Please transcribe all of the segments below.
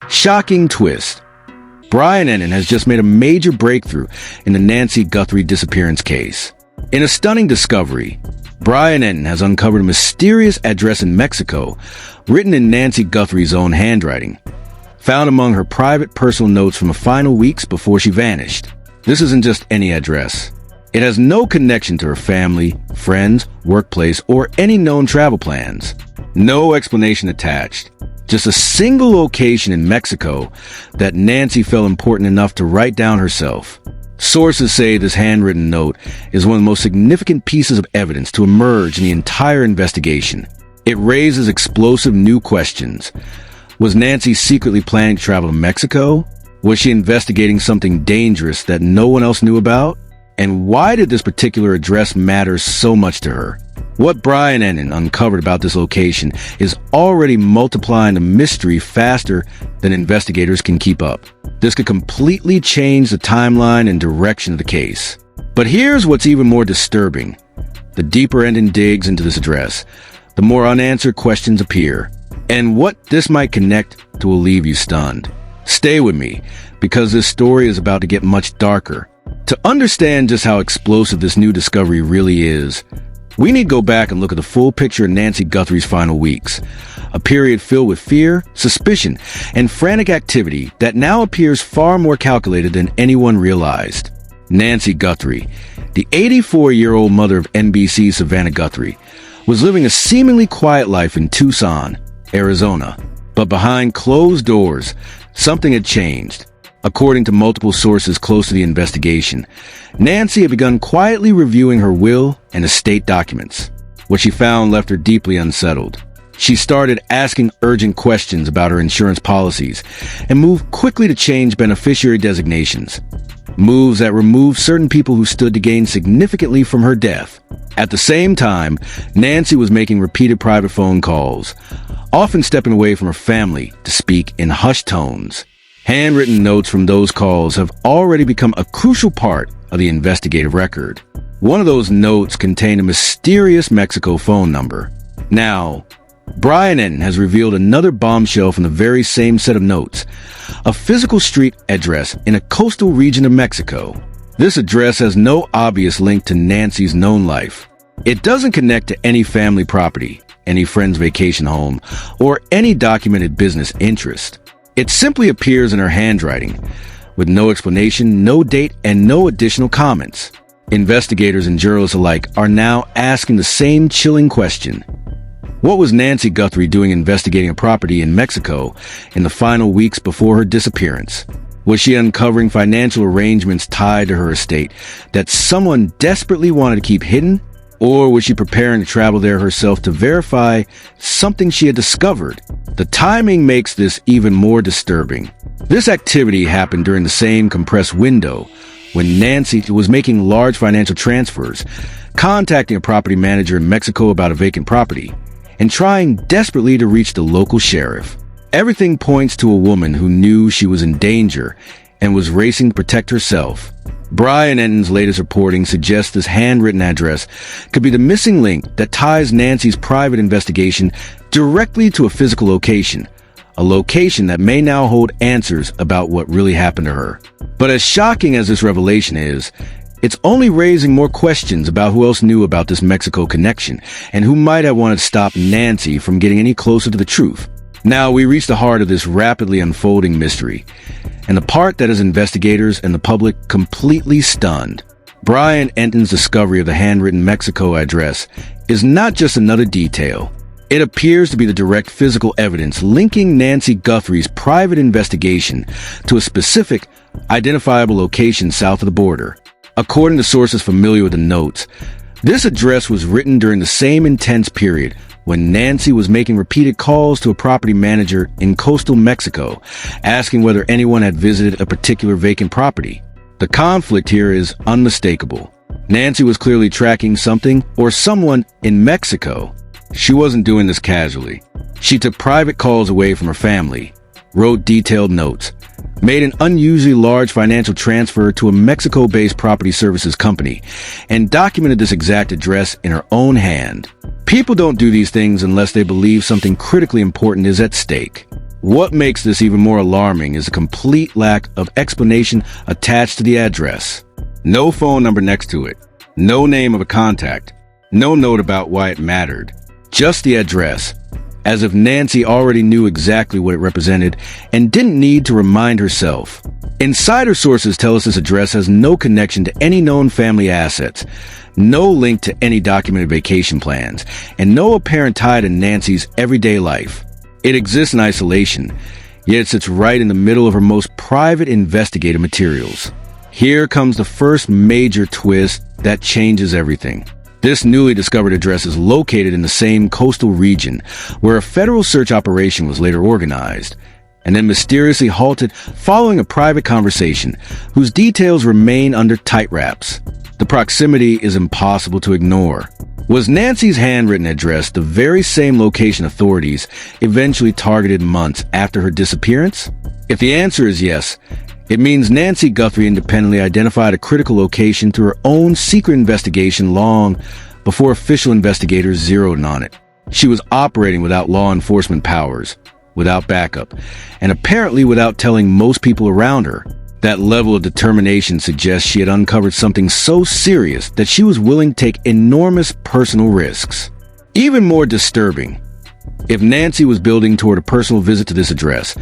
Shocking twist. Brian Entin has just made a major breakthrough in the Nancy Guthrie disappearance case. In a stunning discovery, Brian Entin has uncovered a mysterious address in Mexico, written in Nancy Guthrie's own handwriting, found among her private personal notes from the final weeks before she vanished. This isn't just any address. It has no connection to her family, friends, workplace, or any known travel plans. No explanation attached. Just a single location in Mexico that Nancy felt important enough to write down herself. Sources say this handwritten note is one of the most significant pieces of evidence to emerge in the entire investigation. It raises explosive new questions. Was Nancy secretly planning to travel to Mexico? Was she investigating something dangerous that no one else knew about? And why did this particular address matter so much to her? What Brian Entin uncovered about this location is already multiplying the mystery faster than investigators can keep up. This could completely change the timeline and direction of the case. But here's what's even more disturbing. The deeper Entin digs into this address, the more unanswered questions appear. And what this might connect to will leave you stunned. Stay with me, because this story is about to get much darker. To understand just how explosive this new discovery really is, we need to go back and look at the full picture of Nancy Guthrie's final weeks, a period filled with fear, suspicion, and frantic activity that now appears far more calculated than anyone realized. Nancy Guthrie, the 84-year-old mother of NBC's Savannah Guthrie, was living a seemingly quiet life in Tucson, Arizona. But behind closed doors, something had changed. According to multiple sources close to the investigation, Nancy had begun quietly reviewing her will and estate documents. What she found left her deeply unsettled. She started asking urgent questions about her insurance policies and moved quickly to change beneficiary designations, moves that removed certain people who stood to gain significantly from her death. At the same time, Nancy was making repeated private phone calls, often stepping away from her family to speak in hushed tones. Handwritten notes from those calls have already become a crucial part of the investigative record. One of those notes contained a mysterious Mexico phone number. Now, Brian Entin has revealed another bombshell from the very same set of notes, a physical street address in a coastal region of Mexico. This address has no obvious link to Nancy's known life. It doesn't connect to any family property, any friend's vacation home, or any documented business interest. It simply appears in her handwriting, with no explanation, no date, and no additional comments. Investigators and journalists alike are now asking the same chilling question. What was Nancy Guthrie doing investigating a property in Mexico in the final weeks before her disappearance? Was she uncovering financial arrangements tied to her estate that someone desperately wanted to keep hidden? Or was she preparing to travel there herself to verify something she had discovered? The timing makes this even more disturbing. This activity happened during the same compressed window when Nancy was making large financial transfers, contacting a property manager in Mexico about a vacant property, and trying desperately to reach the local sheriff. Everything points to a woman who knew she was in danger and was racing to protect herself. Brian Entin's latest reporting suggests this handwritten address could be the missing link that ties Nancy's private investigation directly to a physical location, a location that may now hold answers about what really happened to her. But as shocking as this revelation is, it's only raising more questions about who else knew about this Mexico connection and who might have wanted to stop Nancy from getting any closer to the truth. Now we reach the heart of this rapidly unfolding mystery, and the part that has investigators and the public completely stunned. Brian Entin's discovery of the handwritten Mexico address is not just another detail. It appears to be the direct physical evidence linking Nancy Guthrie's private investigation to a specific, identifiable location south of the border. According to sources familiar with the notes, this address was written during the same intense period when Nancy was making repeated calls to a property manager in coastal Mexico, asking whether anyone had visited a particular vacant property. The conflict here is unmistakable. Nancy was clearly tracking something or someone in Mexico. She wasn't doing this casually. She took private calls away from her family, wrote detailed notes, made an unusually large financial transfer to a Mexico-based property services company, and documented this exact address in her own hand. People don't do these things unless they believe something critically important is at stake. What makes this even more alarming is the complete lack of explanation attached to the address. No phone number next to it, no name of a contact, no note about why it mattered, just the address, as if Nancy already knew exactly what it represented and didn't need to remind herself. Insider sources tell us this address has no connection to any known family assets, no link to any documented vacation plans, and no apparent tie to Nancy's everyday life. It exists in isolation, yet it sits right in the middle of her most private investigative materials. Here comes the first major twist that changes everything. This newly discovered address is located in the same coastal region where a federal search operation was later organized, and then mysteriously halted following a private conversation whose details remain under tight wraps. The proximity is impossible to ignore. Was Nancy's handwritten address the very same location authorities eventually targeted months after her disappearance? If the answer is yes, it means Nancy Guthrie independently identified a critical location through her own secret investigation long before official investigators zeroed in on it. She was operating without law enforcement powers, without backup, and apparently without telling most people around her. That level of determination suggests she had uncovered something so serious that she was willing to take enormous personal risks. Even more disturbing, if Nancy was building toward a personal visit to this address,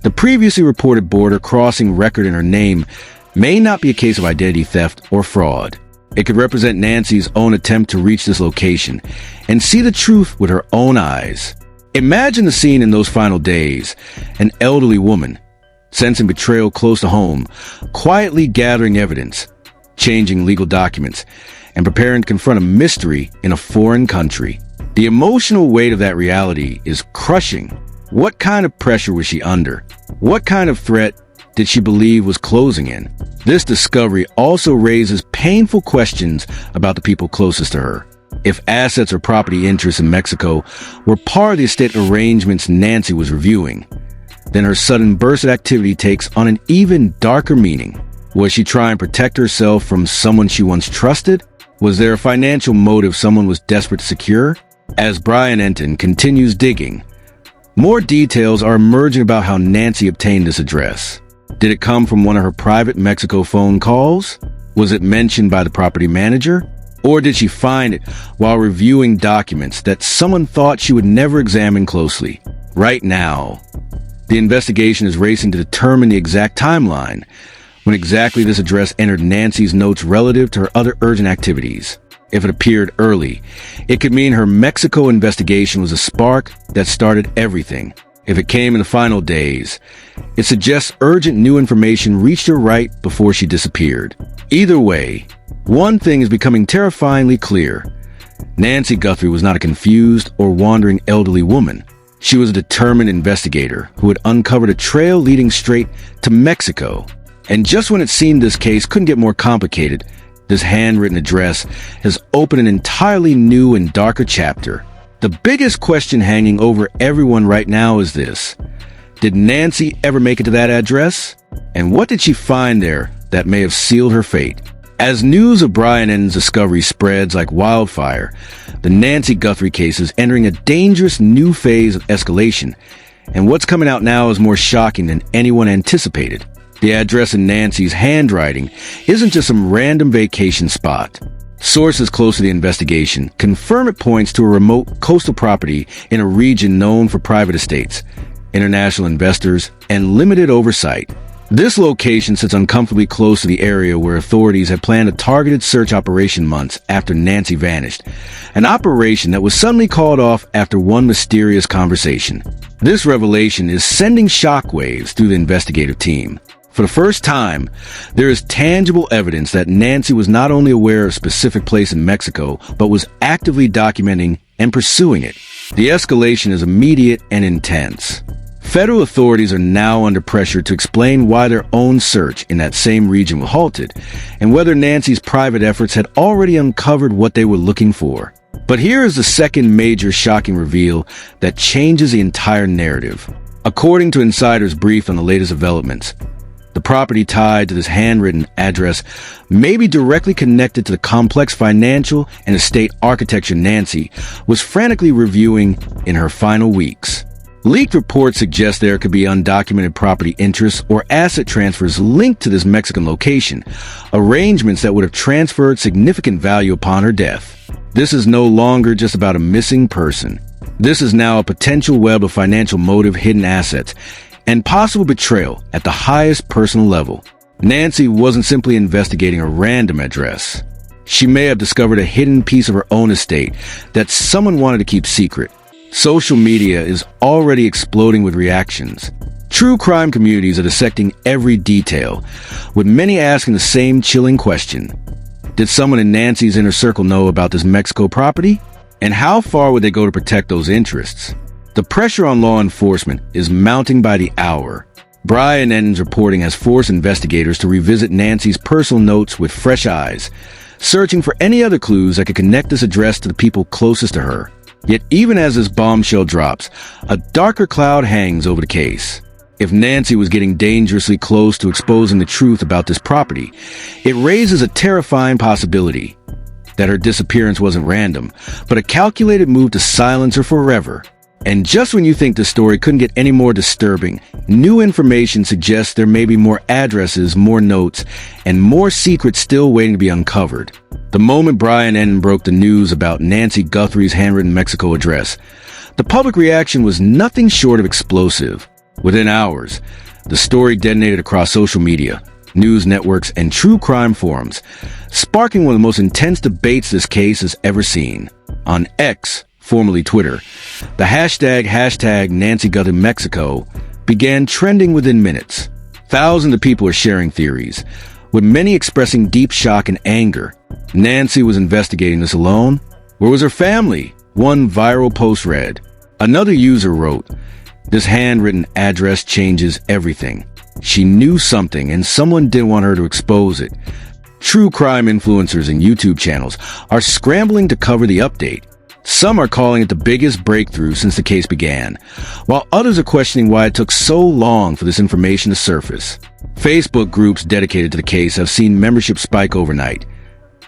the previously reported border crossing record in her name may not be a case of identity theft or fraud. It could represent Nancy's own attempt to reach this location and see the truth with her own eyes. Imagine the scene in those final days. An elderly woman, sensing betrayal close to home, quietly gathering evidence, changing legal documents, and preparing to confront a mystery in a foreign country. The emotional weight of that reality is crushing. What kind of pressure was she under? What kind of threat did she believe was closing in? This discovery also raises painful questions about the people closest to her. If assets or property interests in Mexico were part of the estate arrangements Nancy was reviewing, then her sudden burst of activity takes on an even darker meaning. Was she trying to protect herself from someone she once trusted? Was there a financial motive someone was desperate to secure? As Brian Entin continues digging, more details are emerging about how Nancy obtained this address. Did it come from one of her private Mexico phone calls? Was it mentioned by the property manager? Or did she find it while reviewing documents that someone thought she would never examine closely? Right now, the investigation is racing to determine the exact timeline when exactly this address entered Nancy's notes relative to her other urgent activities. If it appeared early, it could mean her Mexico investigation was a spark that started everything. If it came in the final days, it suggests urgent new information reached her right before she disappeared. Either way, one thing is becoming terrifyingly clear. Nancy Guthrie was not a confused or wandering elderly woman. She was a determined investigator who had uncovered a trail leading straight to Mexico. And just when it seemed this case couldn't get more complicated, this handwritten address has opened an entirely new and darker chapter. The biggest question hanging over everyone right now is this: did Nancy ever make it to that address? And what did she find there that may have sealed her fate? As news of Brian Entin's discovery spreads like wildfire, the Nancy Guthrie case is entering a dangerous new phase of escalation, and what's coming out now is more shocking than anyone anticipated. The address in Nancy's handwriting isn't just some random vacation spot. Sources close to the investigation confirm it points to a remote coastal property in a region known for private estates, international investors, and limited oversight. This location sits uncomfortably close to the area where authorities had planned a targeted search operation months after Nancy vanished, an operation that was suddenly called off after one mysterious conversation. This revelation is sending shockwaves through the investigative team. For the first time, there is tangible evidence that Nancy was not only aware of a specific place in Mexico, but was actively documenting and pursuing it. The escalation is immediate and intense. Federal authorities are now under pressure to explain why their own search in that same region was halted, and whether Nancy's private efforts had already uncovered what they were looking for. But here is the second major shocking reveal that changes the entire narrative. According to insiders briefed on the latest developments, the property tied to this handwritten address may be directly connected to the complex financial and estate architecture Nancy was frantically reviewing in her final weeks. Leaked reports suggest there could be undocumented property interests or asset transfers linked to this Mexican location, arrangements that would have transferred significant value upon her death. This is no longer just about a missing person. This is now a potential web of financial motive, hidden assets, and possible betrayal at the highest personal level. Nancy wasn't simply investigating a random address. She may have discovered a hidden piece of her own estate that someone wanted to keep secret. Social media is already exploding with reactions. True crime communities are dissecting every detail, with many asking the same chilling question. Did someone in Nancy's inner circle know about this Mexico property? And how far would they go to protect those interests? The pressure on law enforcement is mounting by the hour. Brian Entin's reporting has forced investigators to revisit Nancy's personal notes with fresh eyes, searching for any other clues that could connect this address to the people closest to her. Yet even as this bombshell drops, a darker cloud hangs over the case. If Nancy was getting dangerously close to exposing the truth about this property, it raises a terrifying possibility that her disappearance wasn't random, but a calculated move to silence her forever. And just when you think the story couldn't get any more disturbing, new information suggests there may be more addresses, more notes, and more secrets still waiting to be uncovered. The moment Brian Entin broke the news about Nancy Guthrie's handwritten Mexico address, the public reaction was nothing short of explosive. Within hours, the story detonated across social media, news networks, and true crime forums, sparking one of the most intense debates this case has ever seen. On X, formerly Twitter, the hashtag Nancy Guthrie Mexico began trending within minutes. Thousands of people are sharing theories, with many expressing deep shock and anger. Nancy was investigating this alone? Where was her family? One viral post read. Another user wrote, "This handwritten address changes everything. She knew something and someone didn't want her to expose it." True crime influencers and YouTube channels are scrambling to cover the update. Some are calling it the biggest breakthrough since the case began, while others are questioning why it took so long for this information to surface. Facebook groups dedicated to the case have seen membership spike overnight,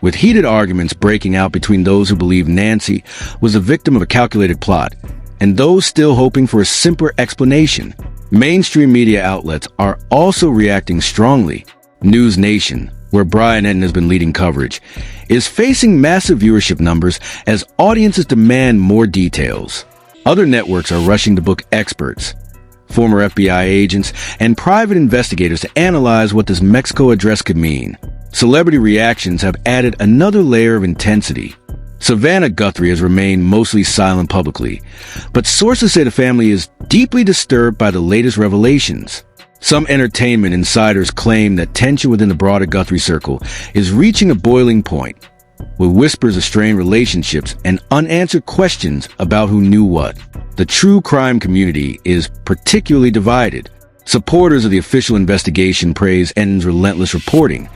with heated arguments breaking out between those who believe Nancy was the victim of a calculated plot and those still hoping for a simpler explanation. Mainstream media outlets are also reacting strongly. News Nation, where Brian Entin has been leading coverage, is facing massive viewership numbers as audiences demand more details. Other networks are rushing to book experts, former FBI agents, and private investigators to analyze what this Mexico address could mean. Celebrity reactions have added another layer of intensity. Savannah Guthrie has remained mostly silent publicly, but sources say the family is deeply disturbed by the latest revelations. Some entertainment insiders claim that tension within the broader Guthrie circle is reaching a boiling point, with whispers of strained relationships and unanswered questions about who knew what. The true crime community is particularly divided. Supporters of the official investigation praise Entin's relentless reporting,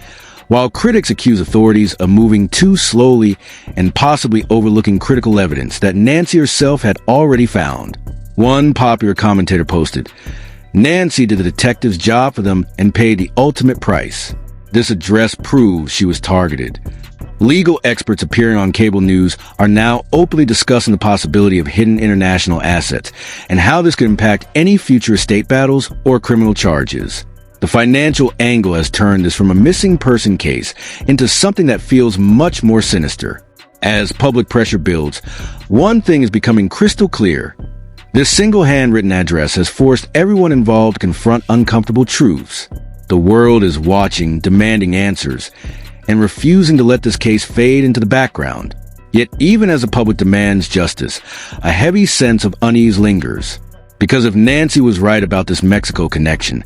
while critics accuse authorities of moving too slowly and possibly overlooking critical evidence that Nancy herself had already found. One popular commentator posted, "Nancy did the detective's job for them and paid the ultimate price. This address proves she was targeted." Legal experts appearing on cable news are now openly discussing the possibility of hidden international assets and how this could impact any future estate battles or criminal charges. The financial angle has turned this from a missing person case into something that feels much more sinister. As public pressure builds, one thing is becoming crystal clear. This single handwritten address has forced everyone involved to confront uncomfortable truths. The world is watching, demanding answers, and refusing to let this case fade into the background. Yet even as the public demands justice, a heavy sense of unease lingers. Because if Nancy was right about this Mexico connection,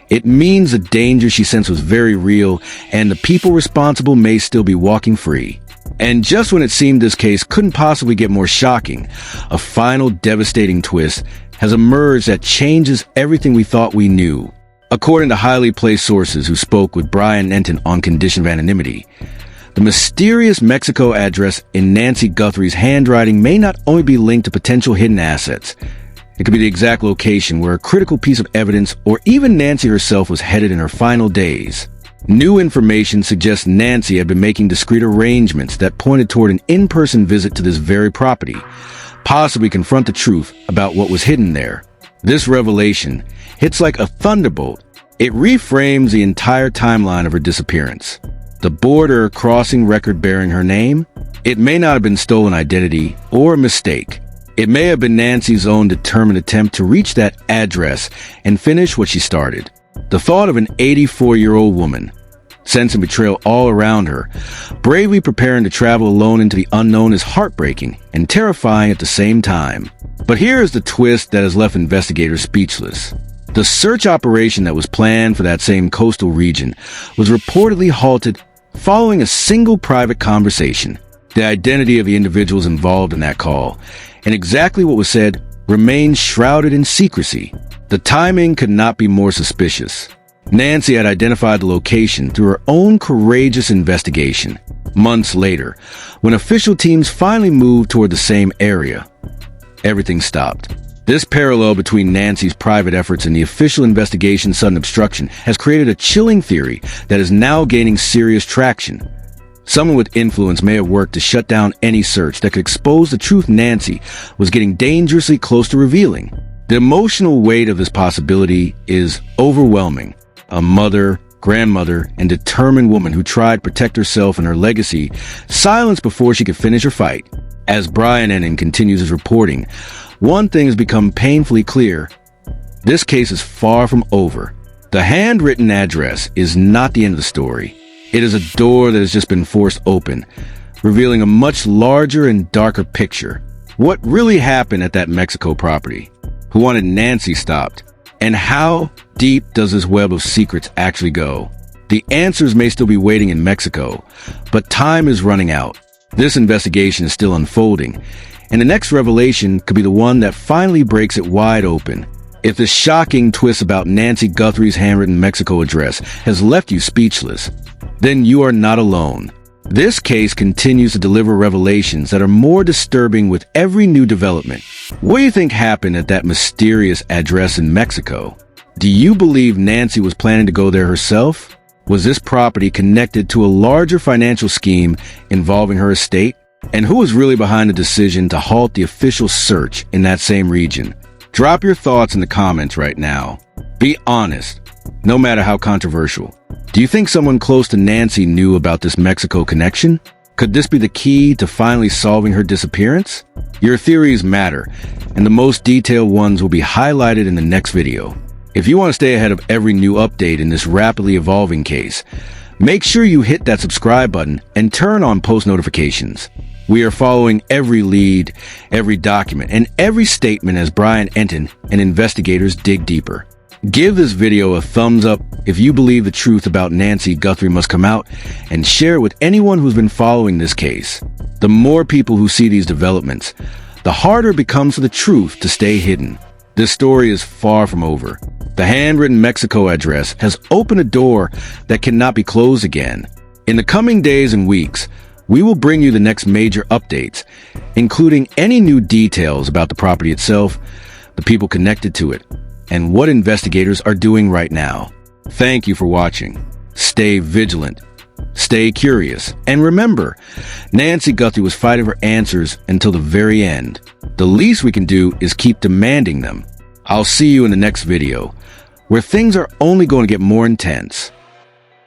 it means the danger she sensed was very real, and the people responsible may still be walking free. And just when it seemed this case couldn't possibly get more shocking, a final devastating twist has emerged that changes everything we thought we knew. According to highly placed sources who spoke with Brian Entin on condition of anonymity, the mysterious Mexico address in Nancy Guthrie's handwriting may not only be linked to potential hidden assets, it could be the exact location where a critical piece of evidence or even Nancy herself was headed in her final days. New information suggests Nancy had been making discreet arrangements that pointed toward an in-person visit to this very property, possibly confront the truth about what was hidden there. This revelation hits like a thunderbolt. It reframes the entire timeline of her disappearance. The border crossing record bearing her name? It may not have been stolen identity or a mistake. It may have been Nancy's own determined attempt to reach that address and finish what she started. The thought of an 84-year-old woman, sense and betrayal all around her, bravely preparing to travel alone into the unknown is heartbreaking and terrifying at the same time. But here is the twist that has left investigators speechless. The search operation that was planned for that same coastal region was reportedly halted following a single private conversation. The identity of the individuals involved in that call, and exactly what was said, remains shrouded in secrecy. The timing could not be more suspicious. Nancy had identified the location through her own courageous investigation. Months later, when official teams finally moved toward the same area, everything stopped. This parallel between Nancy's private efforts and the official investigation's sudden obstruction has created a chilling theory that is now gaining serious traction. Someone with influence may have worked to shut down any search that could expose the truth Nancy was getting dangerously close to revealing. The emotional weight of this possibility is overwhelming. A mother, grandmother, and determined woman who tried to protect herself and her legacy, silenced before she could finish her fight. As Brian Entin continues his reporting, one thing has become painfully clear. This case is far from over. The handwritten address is not the end of the story. It is a door that has just been forced open, revealing a much larger and darker picture. What really happened at that Mexico property? Who wanted Nancy stopped? And how deep does this web of secrets actually go? The answers may still be waiting in Mexico, but time is running out. This investigation is still unfolding, and the next revelation could be the one that finally breaks it wide open. If the shocking twist about Nancy Guthrie's handwritten Mexico address has left you speechless, then you are not alone. This case continues to deliver revelations that are more disturbing with every new development. What do you think happened at that mysterious address in Mexico? Do you believe Nancy was planning to go there herself? Was this property connected to a larger financial scheme involving her estate? And who was really behind the decision to halt the official search in that same region? Drop your thoughts in the comments right now. Be honest, no matter how controversial. Do you think someone close to Nancy knew about this Mexico connection? Could this be the key to finally solving her disappearance? Your theories matter, and the most detailed ones will be highlighted in the next video. If you want to stay ahead of every new update in this rapidly evolving case, make sure you hit that subscribe button and turn on post notifications. We are following every lead, every document, and every statement as Brian Entin and investigators dig deeper. Give this video a thumbs up if you believe the truth about Nancy Guthrie must come out, and share it with anyone who's been following this case. The more people who see these developments, the harder it becomes for the truth to stay hidden. This story is far from over. The handwritten Mexico address has opened a door that cannot be closed again. In the coming days and weeks, we will bring you the next major updates, including any new details about the property itself, the people connected to it, and what investigators are doing right now. Thank you for watching. Stay vigilant, stay curious, and remember, Nancy Guthrie was fighting for answers until the very end. The least we can do is keep demanding them. I'll see you in the next video, where things are only going to get more intense.